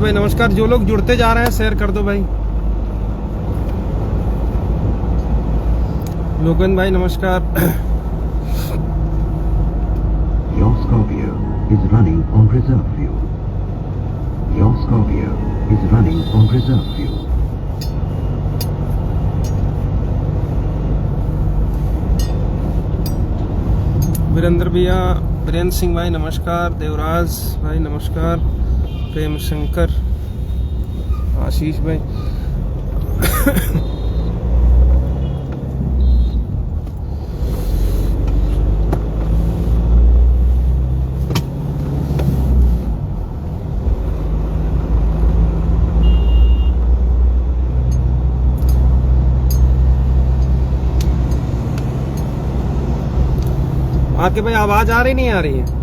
हेमंत भाई नमस्कार। जो लोग जुड़ते जा रहे हैं शेयर कर दो भाई। लोगन भाई नमस्कार। Your Scorpio is running on reserve fuel. Your Scorpio is running on reserve fuel. Virendra भैया, वीरेंद्र सिंह भाई नमस्कार। देवराज भाई नमस्कार। प्रेम शंकर, आशीष भाई आपके भाई आवाज आ रही नहीं आ रही है?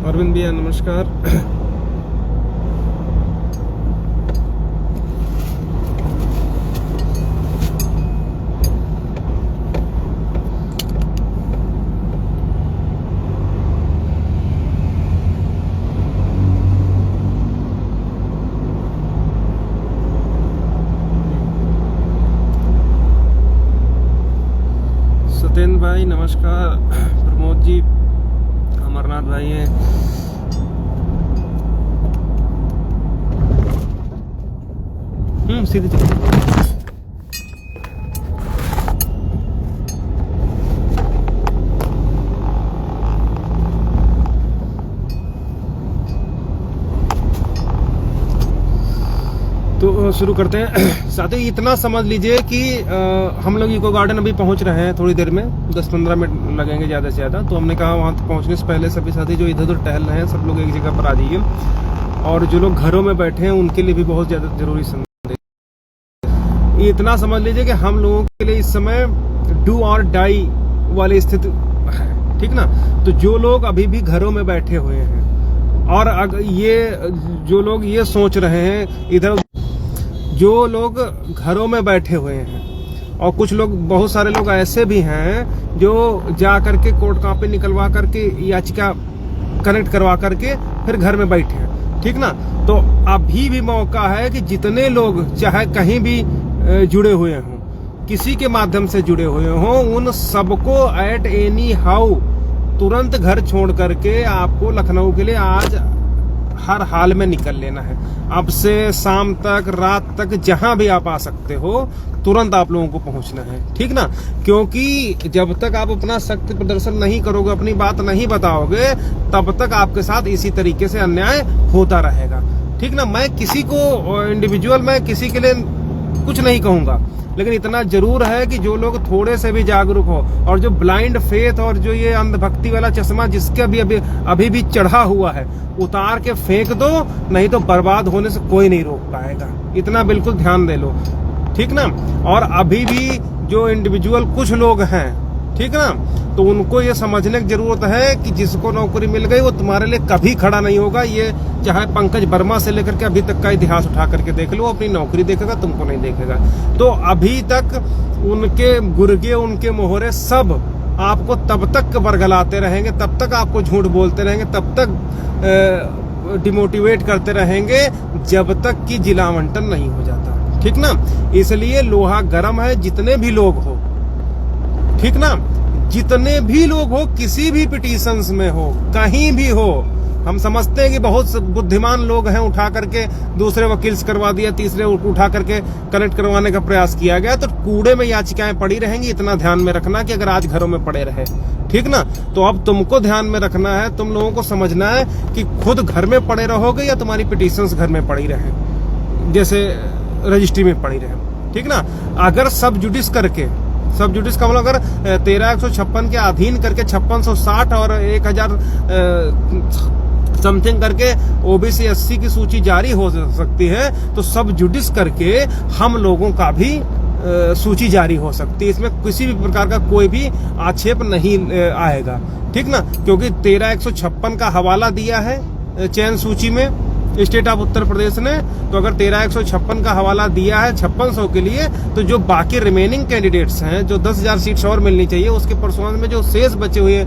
अरविंद भैया नमस्कार। सत्येंद्र भाई नमस्कार। प्रमोद जी, अमरनाथ भाई हैं। सीधे चलो। तो शुरू करते हैं। साथियों इतना समझ लीजिए कि हम लोग इको गार्डन अभी पहुंच रहे हैं, थोड़ी देर में 10-15 मिनट लगेंगे ज़्यादा से ज़्यादा। तो हमने कहा वहाँ तक पहुँचने से पहले सभी साथी जो इधर उधर टहल रहे हैं सब लोग एक जगह पर आ जाइए, और जो लोग घरों में बैठे हैं उनके लिए भी बहुत ज़्यादा जरूरी संदेश। इतना समझ लीजिए कि हम लोगों के लिए इस समय डू और डाई वाली स्थिति है, ठीक ना। तो जो लोग अभी भी घरों में बैठे हुए हैं, और अगर ये जो लोग ये सोच रहे हैं इधर, जो लोग घरों में बैठे हुए हैं, और कुछ लोग, बहुत सारे लोग ऐसे भी हैं जो जा करके कोर्ट कॉपी निकलवा करके याचिका कनेक्ट करवा करके फिर घर में बैठे हैं, ठीक ना। तो अभी भी मौका है कि जितने लोग चाहे कहीं भी जुड़े हुए हों, किसी के माध्यम से जुड़े हुए हों, उन सबको एट एनी हाउ तुरंत घर छोड़ करके आपको लखनऊ के लिए आज हर हाल में निकल लेना है। अब से शाम तक, रात तक, जहां भी आप आ सकते हो, तुरंत आप लोगों को पहुंचना है, ठीक ना। क्योंकि जब तक आप अपना शक्ति प्रदर्शन नहीं करोगे, अपनी बात नहीं बताओगे, तब तक आपके साथ इसी तरीके से अन्याय होता रहेगा, ठीक ना। मैं किसी को इंडिविजुअल, मैं किसी के लिए कुछ नहीं कहूंगा, लेकिन इतना जरूर है कि जो लोग थोड़े से भी जागरूक हो, और जो ब्लाइंड फेथ और जो ये अंधभक्ति वाला चश्मा जिसके अभी भी चढ़ा हुआ है, उतार के फेंक दो, नहीं तो बर्बाद होने से कोई नहीं रोक पाएगा। इतना बिल्कुल ध्यान दे लो, ठीक ना। और अभी भी जो इंडिविजुअल कुछ लोग हैं, ठीक ना, तो उनको ये समझने की जरूरत है कि जिसको नौकरी मिल गई वो तुम्हारे लिए कभी खड़ा नहीं होगा। ये चाहे पंकज वर्मा से लेकर के अभी तक का इतिहास उठा करके देख लो, अपनी नौकरी देखेगा, तुमको नहीं देखेगा। तो अभी तक उनके गुर्गे, उनके मोहरे सब आपको तब तक बरगलाते रहेंगे, तब तक आपको झूठ बोलते रहेंगे, तब तक डिमोटिवेट करते रहेंगे, जब तक कि जिला आवंटन नहीं हो जाता, ठीक ना। इसलिए लोहा गर्म है, जितने भी लोग हो, ठीक ना, जितने भी लोग हो, किसी भी पिटीशंस में हो, कहीं भी हो। हम समझते हैं कि बहुत बुद्धिमान लोग हैं, उठा करके दूसरे वकील से करवा दिया, तीसरे उठा करके कनेक्ट करवाने का प्रयास किया गया, तो कूड़े में याचिकाएं पड़ी रहेंगी। इतना ध्यान में रखना कि अगर आज घरों में पड़े रहे, ठीक ना, तो अब तुमको ध्यान में रखना है, तुम लोगों को समझना है कि खुद घर में पड़े रहोगे या तुम्हारी पिटीशंस घर में पड़ी रहे, जैसे रजिस्ट्री में पड़ी रहे, ठीक ना। अगर सब जुडिस करके, सब जुडिस का मतलब अगर 13,156 के अधीन करके 5660 और 1000 समथिंग करके ओबीसी एससी की सूची जारी हो सकती है, तो सब जुडिस करके हम लोगों का भी सूची जारी हो सकती है। इसमें किसी भी प्रकार का कोई भी आक्षेप नहीं आएगा, ठीक ना, क्योंकि 13,156 का हवाला दिया है चयन सूची में, स्टेट ऑफ उत्तर प्रदेश ने। तो अगर 13,156 का हवाला दिया है 5600 के लिए, तो जो बाकी रिमेनिंग कैंडिडेट्स हैं, जो 10,000 सीट्स और मिलनी चाहिए, उसके परसों में जो शेष बचे हुए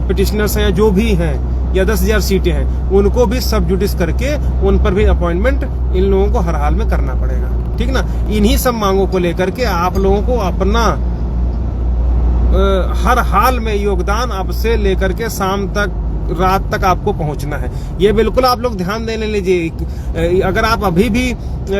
पिटिशनर्स हैं जो भी हैं, या 10,000 सीटें हैं, उनको भी सब जुडिस करके उन पर भी अपॉइंटमेंट इन लोगों को हर हाल में करना पड़ेगा। ठीक ना, इन्हीं सब मांगों को लेकर के आप लोगों को अपना हर हाल में योगदान अब से लेकर के शाम तक, रात तक आपको पहुंचना है। ये बिल्कुल आप लोग ध्यान देने लीजिए। अगर आप अभी भी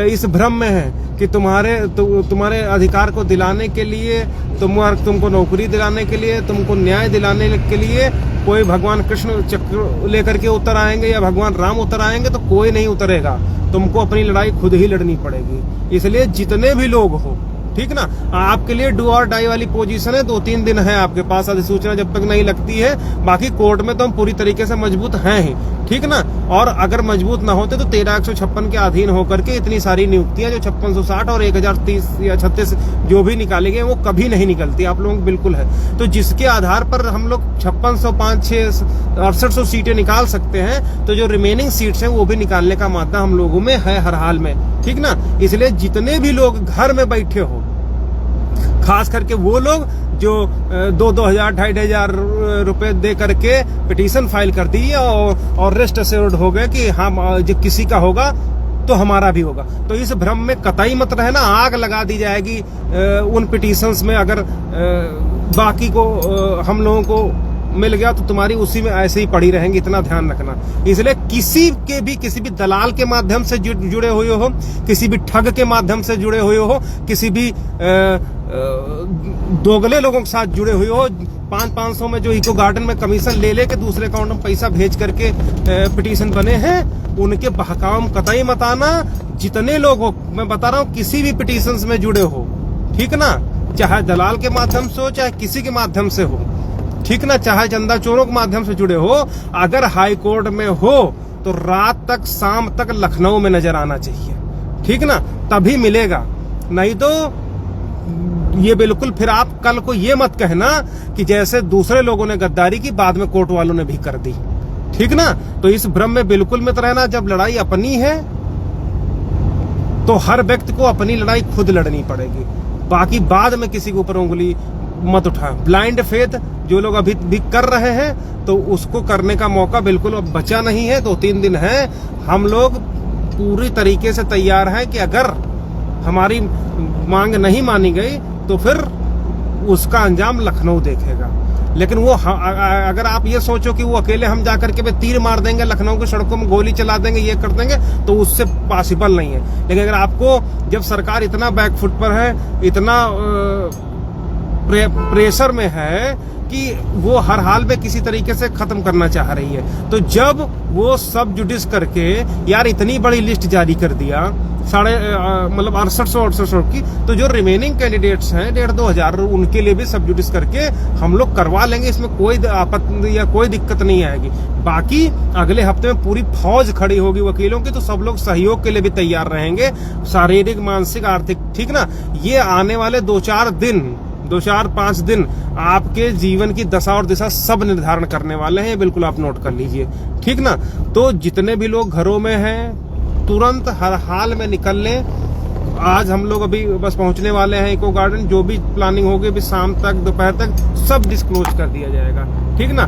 इस भ्रम में हैं कि तुम्हारे अधिकार को दिलाने के लिए, तुमको नौकरी दिलाने के लिए, तुमको न्याय दिलाने के लिए कोई भगवान कृष्ण चक्र लेकर के उतर आएंगे या भगवान राम उतर आएंगे, तो कोई नहीं उतरेगा। तुमको अपनी लड़ाई खुद ही लड़नी पड़ेगी। इसलिए जितने भी लोग हो, ठीक ना, आपके लिए डू और डाई वाली पोजीशन है। 2-3 दिन है आपके पास अधिसूचना जब तक नहीं लगती है। बाकी कोर्ट में तो हम पूरी तरीके से मजबूत हैं ही, ठीक ना। और अगर मजबूत ना होते तो 13,156 के अधीन होकर के इतनी सारी नियुक्तियां जो 5660 और 1030 या 36 जो भी निकाली गई वो कभी नहीं निकलती। आप लोगों को बिल्कुल है। तो जिसके आधार पर हम लोग 5605, 6800 सीटें निकाल सकते हैं, तो जो रिमेनिंग सीट्स हैं वो भी निकालने का मादा हम लोगों में है हर हाल में, ठीक ना। इसलिए जितने भी लोग घर में बैठे हो, खास करके वो लोग जो 2,000, 2,500 रुपए दे करके पिटीशन फाइल कर दी और रेस्ट एश्योर्ड हो गए कि हम जब किसी का होगा तो हमारा भी होगा, तो इस भ्रम में कतई मत रहना। आग लगा दी जाएगी उन पिटीशंस में। अगर बाकी को हम लोगों को मिल गया तो तुम्हारी उसी में ऐसे ही पड़ी रहेंगी, इतना ध्यान रखना। इसलिए किसी भी दलाल के माध्यम से जुड़े हुए हो, किसी भी ठग के माध्यम से जुड़े हुए हो, किसी भी दोगले लोगों के साथ जुड़े हुए हो, 500 में जो इको गार्डन में कमीशन ले के दूसरे अकाउंट में पैसा भेज करके पिटीशन बने हैं, उनके बहकाव में कतई मत आना। जितने लोग हो, मैं बता रहा हूँ, किसी भी पिटीशंस में जुड़े हो, ठीक ना, चाहे दलाल के माध्यम से हो, चाहे किसी के माध्यम से हो, ठीक ना, चाहे चंदा चोरों के माध्यम से जुड़े हो, अगर हाई कोर्ट में हो तो रात तक, शाम तक लखनऊ में नजर आना चाहिए, ठीक ना, तभी मिलेगा। नहीं तो ये बिल्कुल फिर आप कल को ये मत कहना कि जैसे दूसरे लोगों ने गद्दारी की, बाद में कोर्ट वालों ने भी कर दी, ठीक ना। तो इस भ्रम में बिल्कुल मत रहना। जब लड़ाई अपनी है तो हर व्यक्ति को अपनी लड़ाई खुद लड़नी पड़ेगी। बाकी बाद में किसी के ऊपर उंगली मत उठा। ब्लाइंड फेथ जो लोग अभी भी कर रहे हैं, तो उसको करने का मौका बिल्कुल अब बचा नहीं है। 2-3 दिन है, हम लोग पूरी तरीके से तैयार हैं कि अगर हमारी मांग नहीं मानी गई तो फिर उसका अंजाम लखनऊ देखेगा। लेकिन वो अगर आप ये सोचो कि वो अकेले हम जाकर के तीर मार देंगे, लखनऊ की सड़कों में गोली चला देंगे, ये कर देंगे, तो उससे पॉसिबल नहीं है। लेकिन अगर आपको, जब सरकार इतना बैकफुट पर है, इतना प्रेशर में है कि वो हर हाल में किसी तरीके से खत्म करना चाह रही है, तो जब वो सब जुडिस करके यार इतनी बड़ी लिस्ट जारी कर दिया, 6800 की, तो जो रिमेनिंग कैंडिडेट्स हैं 1,500-2 हजार, उनके लिए भी सब जुडिस करके हम लोग करवा लेंगे। इसमें कोई आपत्ति या कोई दिक्कत नहीं आएगी। बाकी अगले हफ्ते में पूरी फौज खड़ी होगी वकीलों की, तो सब लोग सहयोग के लिए भी तैयार रहेंगे, शारीरिक, मानसिक, आर्थिक, ठीक ना। ये आने वाले 2-4-5 दिन आपके जीवन की दशा और दिशा सब निर्धारण करने वाले हैं, बिल्कुल आप नोट कर लीजिए, ठीक ना। तो जितने भी लोग घरों में हैं, तुरंत हर हाल में निकल लें। आज हम लोग अभी बस पहुंचने वाले हैं इको गार्डन। जो भी प्लानिंग होगी अभी शाम तक, दोपहर तक सब डिस्क्लोज कर दिया जाएगा, ठीक ना।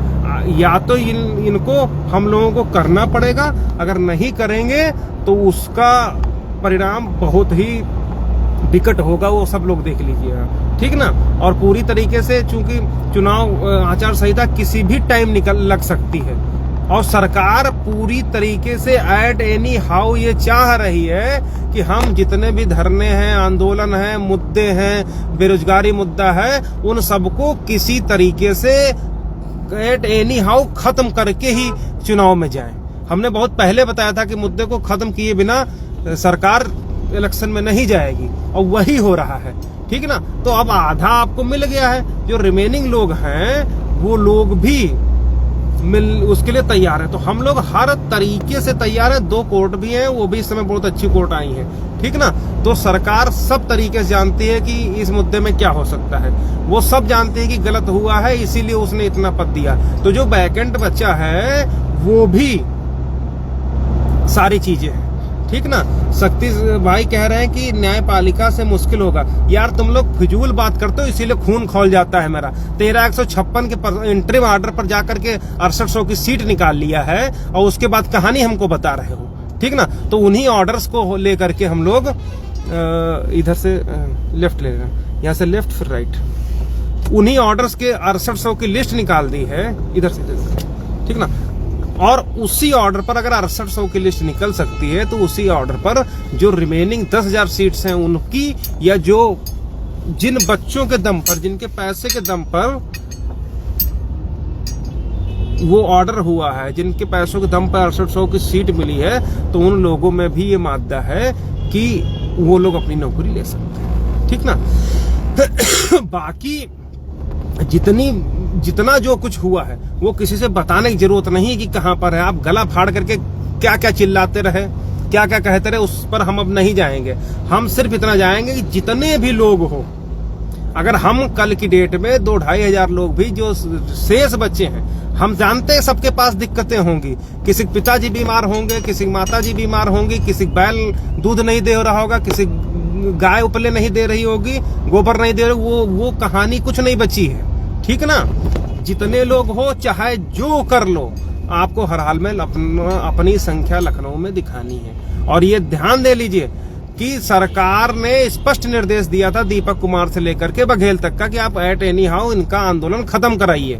या तो इनको हम लोगों को करना पड़ेगा, अगर नहीं करेंगे तो उसका परिणाम बहुत ही विकट होगा, वो सब लोग देख लीजिएगा, ठीक ना। और पूरी तरीके से, चूंकि चुनाव आचार संहिता किसी भी टाइम लग सकती है, और सरकार पूरी तरीके से एट एनी हाउ ये चाह रही है कि हम जितने भी धरने हैं, आंदोलन हैं, मुद्दे हैं, बेरोजगारी मुद्दा है, उन सबको किसी तरीके से एट एनी हाउ खत्म करके ही चुनाव में जाएं। हमने बहुत पहले बताया था कि मुद्दे को खत्म किए बिना सरकार इलेक्शन में नहीं जाएगी, और वही हो रहा है, ठीक ना। तो अब आधा आपको मिल गया है। जो रिमेनिंग लोग हैं वो लोग भी उसके लिए तैयार है। तो हम लोग हर तरीके से तैयार है। 2 कोर्ट भी हैं, वो भी इस समय बहुत अच्छी कोर्ट आई हैं, ठीक ना। तो सरकार सब तरीके से जानती है कि इस मुद्दे में क्या हो सकता है। वो सब जानती है कि गलत हुआ है, इसीलिए उसने इतना पद दिया। तो जो बैकेंट बच्चा है वो भी सारी चीजें हैं, ठीक ना। शक्ति भाई कह रहे हैं कि न्यायपालिका से मुश्किल होगा। यार तुम लोग फिजूल बात करते हो, इसीलिए खून खौल जाता है मेरा। 13,156 के इंटरिम ऑर्डर पर जाकर के 6800 की सीट निकाल लिया है और उसके बाद कहानी हमको बता रहे हो, ठीक ना। तो उन्हीं ऑर्डर्स को लेकर के हम लोग इधर से लेफ्ट ले लेना, यहाँ से लेफ्ट फिर राइट, उन्हीं ऑर्डर्स के 6800 की लिस्ट निकाल दी है इधर से, ठीक ना। और उसी ऑर्डर पर अगर 6800 की लिस्ट निकल सकती है तो उसी ऑर्डर पर जो रिमेनिंग 10,000 सीट्स हैं उनकी, या जो जिन बच्चों के दम पर, जिनके पैसे के दम पर वो ऑर्डर हुआ है, जिनके पैसों के दम पर 6800 की सीट मिली है, तो उन लोगों में भी ये मादा है कि वो लोग अपनी नौकरी ले सकते हैं, ठीक ना। बाकी जितना जो कुछ हुआ है वो किसी से बताने की जरूरत नहीं है कि कहां पर है। आप गला फाड़ करके क्या क्या चिल्लाते रहे, क्या क्या कहते रहे, उस पर हम अब नहीं जाएंगे। हम सिर्फ इतना जाएंगे कि जितने भी लोग हो, अगर हम कल की डेट में 2-2.5 हजार लोग भी जो शेष बच्चे हैं, हम जानते हैं सबके पास दिक्कतें होंगी। किसी पिताजी बीमार होंगे, किसी माताजी बीमार होंगी, किसी बैल दूध नहीं दे रहा होगा, किसी गाय उपले नहीं दे रही होगी, गोबर नहीं दे रही, वो कहानी कुछ नहीं बची है, ठीक ना। जितने लोग हो चाहे जो कर लो, आपको हर हाल में अपनी संख्या लखनऊ में दिखानी है। और ये ध्यान दे लीजिए कि सरकार ने स्पष्ट निर्देश दिया था दीपक कुमार से लेकर के बघेल तक का कि आप एट एनी हाउ इनका आंदोलन खत्म कराइए।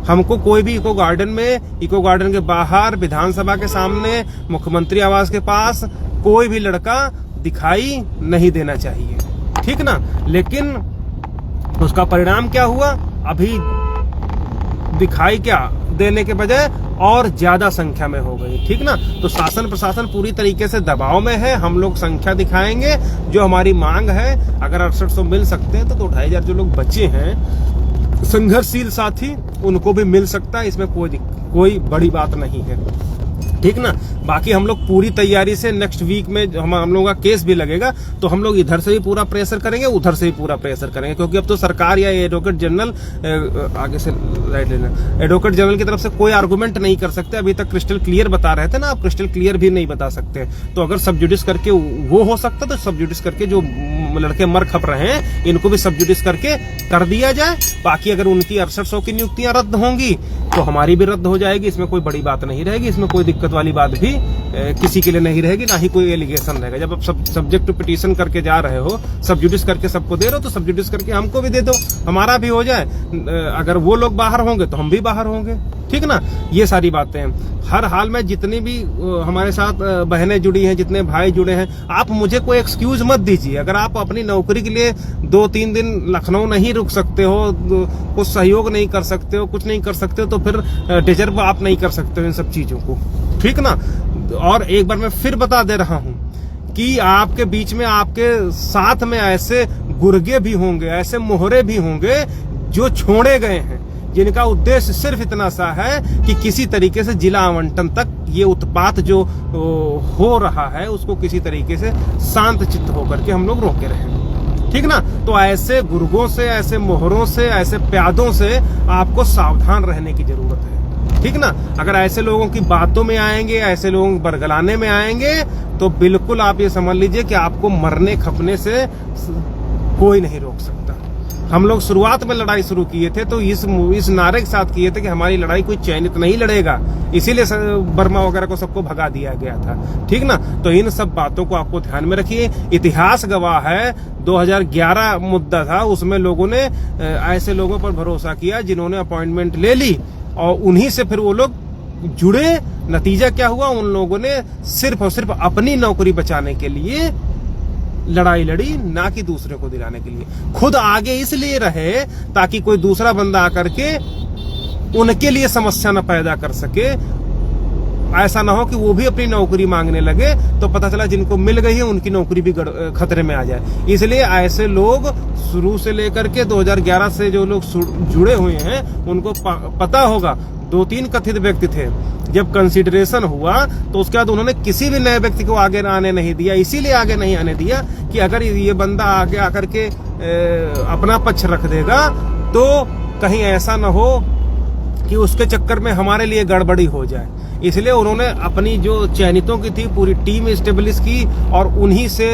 हमको कोई भी इको गार्डन में, इको गार्डन के बाहर, विधानसभा के सामने, मुख्यमंत्री आवास के पास कोई भी लड़का दिखाई नहीं देना चाहिए, ठीक ना। लेकिन उसका परिणाम क्या हुआ? अभी दिखाई क्या देने के बजाय और ज्यादा संख्या में हो गई, ठीक ना। तो शासन प्रशासन पूरी तरीके से दबाव में है। हम लोग संख्या दिखाएंगे, जो हमारी मांग है। अगर 6800 मिल सकते हैं तो 2-2.5 हजार जो लोग बचे हैं संघर्षशील साथी, उनको भी मिल सकता है। इसमें कोई बड़ी बात नहीं है, ठीक ना। बाकी हम लोग पूरी तैयारी से नेक्स्ट वीक में हम लोगों का केस भी लगेगा, तो हम लोग इधर से भी पूरा प्रेशर करेंगे, उधर से भी पूरा प्रेशर करेंगे। क्योंकि अब तो सरकार या एडवोकेट जनरल, आगे से राइट लेना, एडवोकेट जनरल की तरफ से कोई आर्गुमेंट नहीं कर सकते। अभी तक क्रिस्टल क्लियर बता रहे थे ना, आप क्रिस्टल क्लियर भी नहीं बता सकते। तो अगर सब जुडिस करके वो हो सकता, तो सब जुडिस करके जो लड़के मर खप रहे हैं इनको भी सब जुडिस करके कर दिया जाए। बाकी अगर उनकी 6800 की नियुक्तियां रद्द होंगी तो हमारी भी रद्द हो जाएगी। इसमें कोई बड़ी बात नहीं रहेगी, इसमें कोई दिक्कत वाली बात भी किसी के लिए नहीं रहेगी, ना ही कोई एलिगेशन रहेगा। जब आप सब्जेक्ट टू पिटीशन करके जा रहे हो, सब जुडिस करके सबको दे रहे हो, तो सब जुडिस करके हमको भी दे दो, हमारा भी हो जाए। अगर वो लोग बाहर होंगे तो हम भी बाहर होंगे, ठीक ना। ये सारी बातें हैं। हर हाल में जितनी भी हमारे साथ बहनें जुड़ी हैं, जितने भाई जुड़े हैं, आप मुझे कोई एक्सक्यूज मत दीजिए। अगर आप अपनी नौकरी के लिए 2-3 दिन लखनऊ नहीं रुक सकते हो, कुछ सहयोग नहीं कर सकते हो, कुछ नहीं कर सकते हो, तो फिर डिजर्व आप नहीं कर सकते हो इन सब चीजों को, ठीक ना। और एक बार मैं फिर बता दे रहा हूं कि आपके बीच में, आपके साथ में ऐसे गुर्गे भी होंगे, ऐसे मोहरे भी होंगे जो छोड़े गए हैं, जिनका उद्देश्य सिर्फ इतना सा है कि किसी तरीके से जिला आवंटन तक ये उत्पात जो हो रहा है उसको किसी तरीके से शांत चित्त होकर के हम लोग रोके रहें, ठीक ना। तो ऐसे गुर्गों से, ऐसे मोहरों से, ऐसे प्यादों से आपको सावधान रहने की जरूरत है, ठीक ना। अगर ऐसे लोगों की बातों में आएंगे, ऐसे लोगों को बरगलाने में आएंगे, तो बिल्कुल आप ये समझ लीजिए कि आपको मरने खपने से कोई नहीं रोक सकता। हम लोग शुरुआत में लड़ाई शुरू किए थे तो इस नारे के साथ किए थे कि हमारी लड़ाई कोई चयनित नहीं लड़ेगा, इसीलिए बर्मा वगैरह को सबको भगा दिया गया था, ठीक ना। तो इन सब बातों को आपको ध्यान में रखिए। इतिहास गवाह है, 2011 मुद्दा था, उसमें लोगों ने ऐसे लोगों पर भरोसा किया जिन्होंने अपॉइंटमेंट ले ली और उन्हीं से फिर वो लोग जुड़े। नतीजा क्या हुआ? उन लोगों ने सिर्फ और सिर्फ अपनी नौकरी बचाने के लिए लड़ाई लड़ी, ना कि दूसरे को दिलाने के लिए। खुद आगे इसलिए रहे ताकि कोई दूसरा बंदा आकर के उनके लिए समस्या न पैदा कर सके। ऐसा ना हो कि वो भी अपनी नौकरी मांगने लगे तो पता चला जिनको मिल गई है उनकी नौकरी भी खतरे में आ जाए। इसलिए ऐसे लोग शुरू से लेकर के 2011 से जो लोग जुड़े हुए हैं उनको पता होगा। 2-3 कथित व्यक्ति थे, जब कंसिडरेशन हुआ तो उसके बाद उन्होंने किसी भी नए व्यक्ति को आगे आने नहीं दिया। इसीलिए आगे नहीं आने दिया कि अगर ये बंदा आगे आकर के अपना पक्ष रख देगा तो कहीं ऐसा ना हो कि उसके चक्कर में हमारे लिए गड़बड़ी हो जाए। इसलिए उन्होंने अपनी जो चयनितों की थी पूरी टीम एस्टेब्लिश की और उन्हीं से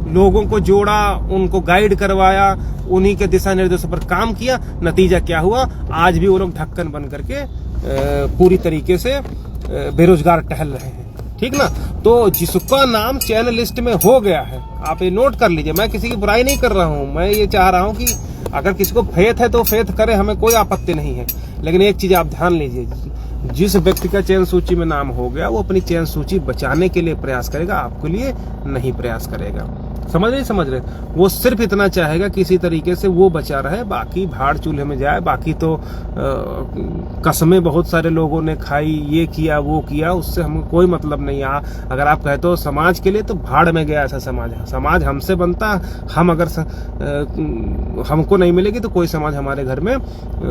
लोगों को जोड़ा, उनको गाइड करवाया, उन्हीं के दिशा निर्देशों पर काम किया। नतीजा क्या हुआ, आज भी वो लोग ढक्कन बन करके पूरी तरीके से बेरोजगार टहल रहे हैं। ठीक ना। तो जिसका नाम चयन लिस्ट में हो गया है, आप ये नोट कर लीजिए। मैं किसी की बुराई नहीं कर रहा हूं, मैं ये चाह रहा हूं कि अगर किसी को फेथ है तो फेथ करे, हमें कोई आपत्ति नहीं है। लेकिन एक चीज आप ध्यान लीजिए, जिस व्यक्ति का चयन सूची में नाम हो गया वो अपनी चयन सूची बचाने के लिए प्रयास करेगा, आपके लिए नहीं प्रयास करेगा। समझ रहे, वो सिर्फ इतना चाहेगा किसी तरीके से वो बचा रहे, बाकी भाड़ चूल्हे में जाए। बाकी तो कसमें बहुत सारे लोगों ने खाई, ये किया वो किया, उससे हमें कोई मतलब नहीं। अगर आप कहते हो समाज के लिए, तो भाड़ में गया ऐसा समाज हमसे बनता। हम अगर हमको नहीं मिलेगी तो कोई समाज हमारे घर में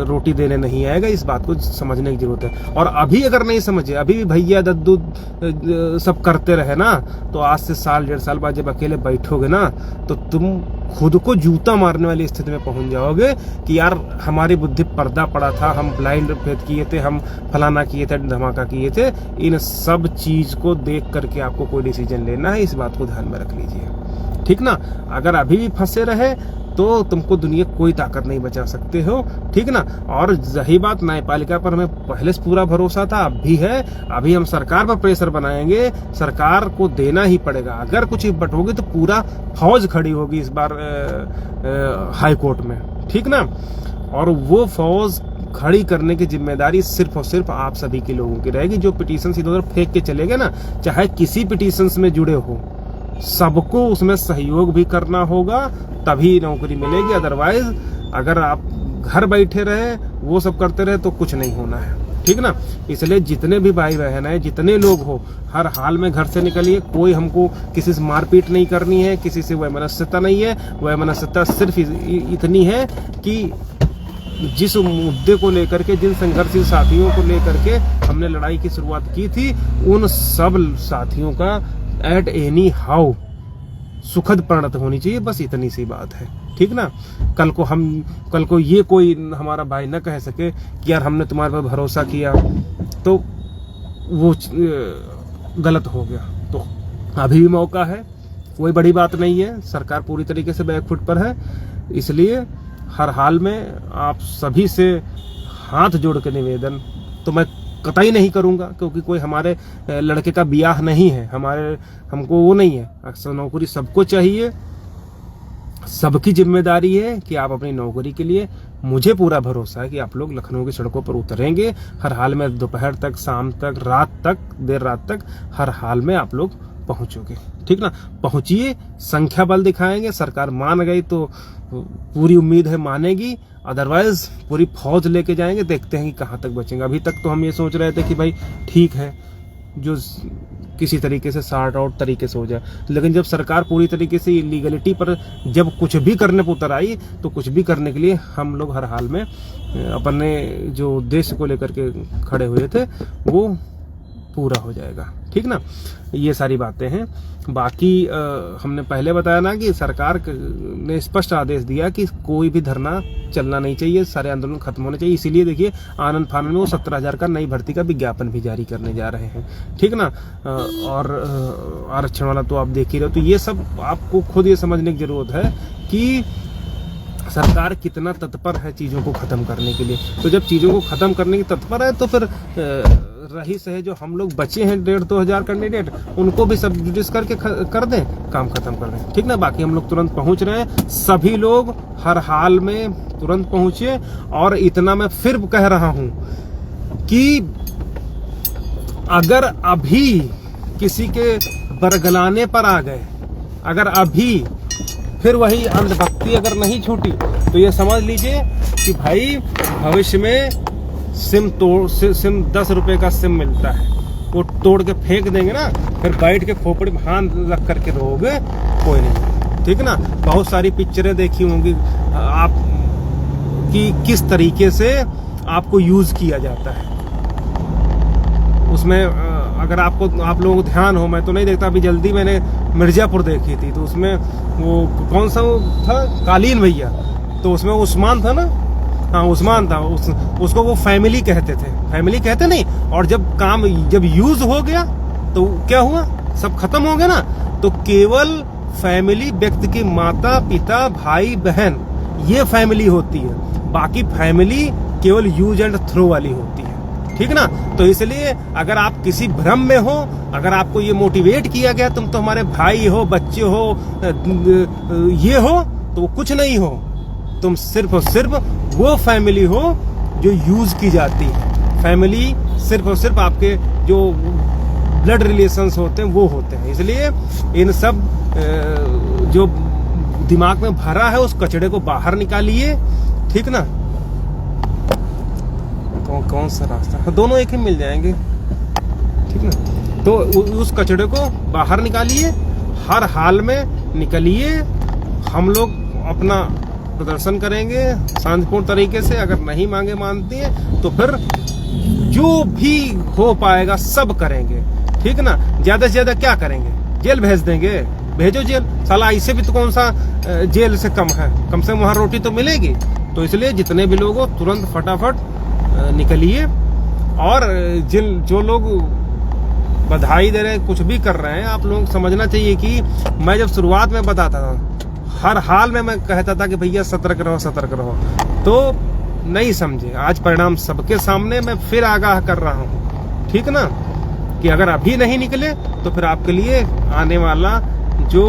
रोटी देने नहीं आएगा। इस बात को समझने की जरूरत है। और अभी अगर नहीं समझे, अभी भी भैया दद्दू सब करते रहे ना, तो आज से साल 1.5 साल बाद जब अकेले बैठोगे ना, तो तुम खुद को जूता मारने वाली स्थिति में पहुंच जाओगे कि यार हमारी बुद्धि पर्दा पड़ा था, हम ब्लाइंड फेथ किए थे, हम फलाना किए थे, धमाका किए थे। इन सब चीज को देख करके आपको कोई डिसीजन लेना है, इस बात को ध्यान में रख लीजिए। ठीक ना। अगर अभी भी फंसे रहे तो तुमको दुनिया कोई ताकत नहीं बचा सकते हो। ठीक ना। और यही बात, न्यायपालिका पर हमें पहले से पूरा भरोसा था, अब भी है। अभी हम सरकार पर प्रेशर बनाएंगे, सरकार को देना ही पड़ेगा। अगर कुछ बटोगे तो पूरा फौज खड़ी होगी इस बार हाई कोर्ट में। ठीक ना। और वो फौज खड़ी करने की जिम्मेदारी सिर्फ और सिर्फ आप सभी के लोगों की रहेगी। जो पिटीशन इधर उधर फेंक के चले गए ना, चाहे किसी पिटीशन में जुड़े हो, सबको उसमें सहयोग भी करना होगा, तभी नौकरी मिलेगी। अदरवाइज अगर आप घर बैठे रहे, वो सब करते रहे, तो कुछ नहीं होना है। ठीक ना। इसलिए जितने भी भाई बहन है, जितने लोग हो, हर हाल में घर से निकलिए। कोई हमको किसी से मारपीट नहीं करनी है, किसी से वैमनस्यता नहीं है। वैमनस्यता सिर्फ इतनी है कि जिस मुद्दे को लेकर के, जिन संघर्षशील साथियों को लेकर के हमने लड़ाई की शुरुआत की थी, उन सब साथियों का एट एनी हाउ सुखद परिणत होनी चाहिए। बस इतनी सी बात है। ठीक ना। कल को ये कोई हमारा भाई न कह सके कि यार हमने तुम्हारे पर भरोसा किया तो वो गलत हो गया। तो अभी भी मौका है, कोई बड़ी बात नहीं है। सरकार पूरी तरीके से बैकफुट पर है। इसलिए हर हाल में आप सभी से हाथ जोड़ के निवेदन तो मैं कतई नहीं करूंगा, क्योंकि कोई हमारे लड़के का ब्याह नहीं है, हमको वो नहीं है। अक्सर नौकरी सबको चाहिए, सबकी जिम्मेदारी है कि आप अपनी नौकरी के लिए, मुझे पूरा भरोसा है कि आप लोग लखनऊ की सड़कों पर उतरेंगे। हर हाल में दोपहर तक, शाम तक, रात तक, देर रात तक, हर हाल में आप लोग पहुंचोगे। ठीक ना। पहुंचिए, संख्या बल दिखाएंगे। सरकार मान गई तो पूरी उम्मीद है मानेगी, अदरवाइज पूरी फौज लेके जाएंगे। देखते हैं कि कहां तक बचेंगे। अभी तक तो हम ये सोच रहे थे कि भाई ठीक है, जो किसी तरीके से सॉर्ट आउट तरीके से हो जाए, लेकिन जब सरकार पूरी तरीके से इलीगलिटी पर जब कुछ भी करने पर उतर आई, तो कुछ भी करने के लिए हम लोग हर हाल में अपने जो उद्देश्य को लेकर के खड़े हुए थे वो पूरा हो जाएगा। ठीक ना। ये सारी बातें हैं। बाकी हमने पहले बताया ना कि सरकार ने स्पष्ट आदेश दिया कि कोई भी धरना चलना नहीं चाहिए, सारे आंदोलन खत्म होने चाहिए। इसीलिए देखिए आनंद फानंद में वो 17,000 का नई भर्ती का विज्ञापन भी जारी करने जा रहे हैं। ठीक ना। और आरक्षण वाला तो आप देख ही रहे हो। तो ये सब आपको खुद ये समझने की जरूरत है कि सरकार कितना तत्पर है चीजों को खत्म करने के लिए। तो जब चीजों को खत्म करने की तत्पर है, तो फिर रही सहे जो हम लोग बचे हैं 1,500-2 हजार कैंडिडेट, उनको भी सब जुडिस करके कर दें, काम खत्म कर दें। ठीक ना। बाकी हम लोग तुरंत पहुंच रहे हैं, सभी लोग हर हाल में तुरंत पहुंचे। और इतना मैं फिर कह रहा हूं कि अगर अभी किसी के बरगलाने पर आ गए, अगर अभी फिर वही अंधभक्ति अगर नहीं छूटी, तो ये समझ लीजिए कि भाई भविष्य में सिम 10 रुपए का सिम मिलता है, वो तोड़ के फेंक देंगे ना, फिर बैठ के खोपड़ी में हाथ रख करके रहोगे, कोई नहीं। ठीक ना। बहुत सारी पिक्चरें देखी होंगी आप कि किस तरीके से आपको यूज किया जाता है। उसमें अगर आप लोगों को ध्यान हो, मैं तो नहीं देखता, अभी जल्दी मैंने मिर्जापुर देखी थी, तो उसमें वो कौन सा वो था, कालीन भैया, तो उसमें उस्मान था ना, हाँ उस्मान था, उसको वो फैमिली कहते थे, फैमिली कहते नहीं। और जब यूज हो गया तो क्या हुआ, सब खत्म हो गया ना। तो केवल फैमिली व्यक्ति की माता पिता भाई बहन, ये फैमिली होती है। बाकी फैमिली केवल यूज एंड थ्रो वाली होती है, ठीक ना। तो इसलिए अगर आप किसी भ्रम में हो, अगर आपको ये मोटिवेट किया गया तुम तो हमारे भाई हो, बच्चे हो, ये हो, तो वो कुछ नहीं हो। तुम सिर्फ और सिर्फ वो फैमिली हो जो यूज की जाती है। फैमिली सिर्फ और सिर्फ आपके जो ब्लड रिलेशंस होते हैं वो होते हैं। इसलिए इन सब जो दिमाग में भरा है उस कचड़े को बाहर निकालिए, ठीक ना। कौन सा रास्ता, दोनों एक ही मिल जाएंगे, ठीक ना। तो उस कचड़े को बाहर निकालिए, हर हाल में निकलिए। हम लोग अपना प्रदर्शन करेंगे शांतिपूर्ण तरीके से। अगर नहीं मांगे मानती है तो फिर जो भी हो पाएगा सब करेंगे, ठीक ना। ज्यादा से ज्यादा क्या करेंगे, जेल भेज देंगे, भेजो जेल। साला ऐसे भी तो कौन सा जेल से कम है, कम से कम वहां रोटी तो मिलेगी। तो इसलिए जितने भी लोग हो तुरंत फटाफट निकलिए। और जो लोग बधाई दे रहे हैं, कुछ भी कर रहे हैं, आप लोग समझना चाहिए कि मैं जब शुरुआत में बताता था, हर हाल में मैं कहता था कि भैया सतर्क रहो सतर्क रहो, तो नहीं समझे। आज परिणाम सबके सामने, मैं फिर आगाह कर रहा हूँ, ठीक ना, कि अगर अभी नहीं निकले तो फिर आपके लिए आने वाला जो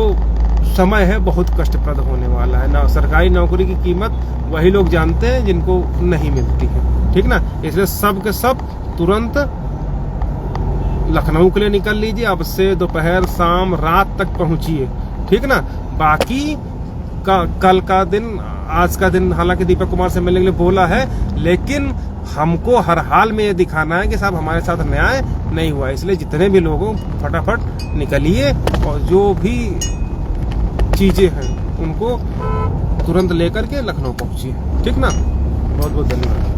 समय है बहुत कष्टप्रद होने वाला है ना। सरकारी नौकरी की कीमत वही लोग जानते हैं जिनको नहीं मिलती है, ठीक ना। इसलिए सब के सब तुरंत लखनऊ के लिए निकल लीजिए। अब से दोपहर शाम रात तक पहुंचिए, ठीक ना। बाकी कल का दिन, आज का दिन हालांकि दीपक कुमार से मिलने के लिए बोला है, लेकिन हमको हर हाल में ये दिखाना है कि साहब हमारे साथ न्याय नहीं हुआ। इसलिए जितने भी लोगों फटाफट निकलिए और जो भी चीजें हैं उनको तुरंत लेकर के लखनऊ पहुंचिए, ठीक ना। बहुत बहुत धन्यवाद।